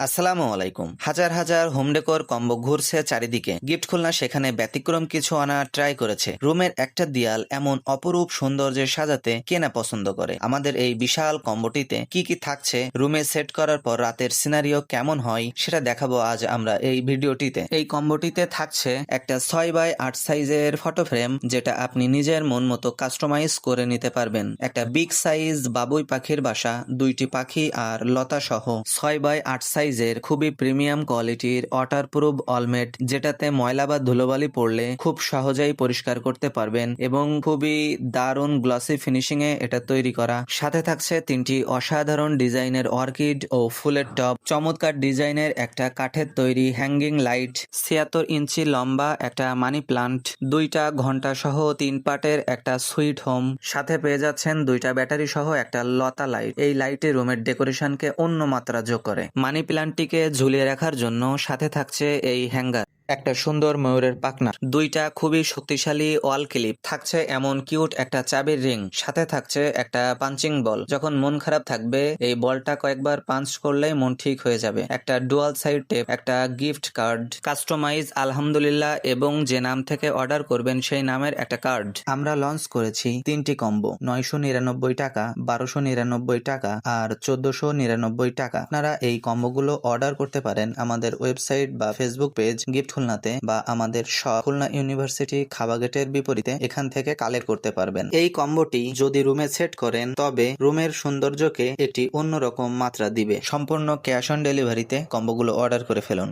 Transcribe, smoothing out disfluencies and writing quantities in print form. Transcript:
আসসালামু আলাইকুম। হাজার হাজার হোম ডেকোর কম্বো ঘুরছে চারিদিকে। গিফট খুলনা সেখানে ব্যতিক্রম কিছু আনা ট্রাই করেছে। রুমের একটা দেয়াল এমন অপরূপ সৌন্দর্যে সাজাতে কে না পছন্দ করে। আমাদের এই বিশাল কম্বোটিতে কি কি থাকছে, রুমে সেট করার পর রাতের সিনারিও কেমন হয় সেটা দেখাবো আজ আমরা এই ভিডিওটিতে। এই কম্বোটিতে থাকছে একটা 6x8 সাইজের ফটো ফ্রেম, যেটা আপনি নিজের মন মতো কাস্টমাইজ করে নিতে পারবেন। একটা বিগ সাইজ বাবুই পাখির বাসা, দুইটি পাখি আর লতা সহ 6x8 সাইজের খুবই প্রিমিয়াম কোয়ালিটির ওয়াটারপ্রুফ অলমেট, যেটাতে ময়লা বা ধুলোবালি পড়লে খুব সহজেই পরিষ্কার করতে পারবেন এবং খুবই দারুণ গ্লসি ফিনিশিং এ এটা তৈরি করা। সাথে থাকছে তিনটি অসাধারণ ডিজাইনের অর্কিড ও ফুলের টব, চমৎকার ডিজাইনের একটা কাঠের তৈরি হ্যাঙ্গিং লাইট, 76 ইঞ্চি লম্বা একটা মানি প্লান্ট, দুইটা ঘন্টা সহ 3 পার্টের একটা সুইট হোম, সাথে পেয়ে যাচ্ছেন দুইটা ব্যাটারি সহ একটা লতা লাইট। এই লাইটে রুমের ডেকোরেশনকে অন্য মাত্রা যোগ করে। মানি প্ল্যান্টটিকে ঝুলিয়ে রাখার জন্য সাথে থাকছে এই হ্যাঙ্গার, একটা সুন্দর ময়ূরের পাখনা, দুইটা খুবই শক্তিশালী ওয়াল ক্লিপ, থাকছে এমন কিউট একটা চাবির রিং, সাথে থাকছে একটা পাঞ্চিং বল। যখন মন খারাপ থাকবে এই বলটা কয়েকবার পাঞ্চ করলেই মন ঠিক হয়ে যাবে। একটা ডুয়াল সাইড টেপ, একটা গিফট কার্ড, কাস্টমাইজ আলহামদুলিল্লাহ এবং যে নাম থেকে অর্ডার করবেন সেই নামের একটা কার্ড। আমরা লঞ্চ করেছি তিনটি কম্বো, 999 টাকা, 1299 টাকা আর 1499 টাকা। আপনারা এই কম্বোগুলো অর্ডার করতে পারেন আমাদের ওয়েবসাইট বা ফেসবুক পেজ গিফট খুলনাতে, বা আমাদের শপ খুলনা ইউনিভার্সিটি খাবাগেটের বিপরীতে, এখান থেকে কালেক্ট করতে পারবেন। এই কম্বোটি যদি রুমে সেট করেন তবে রুমের সৌন্দর্যকে একটি অন্যরকম মাত্রা দিবে। সম্পূর্ণ ক্যাশ অন ডেলিভারিতে কম্বোগুলো অর্ডার করে ফেলুন।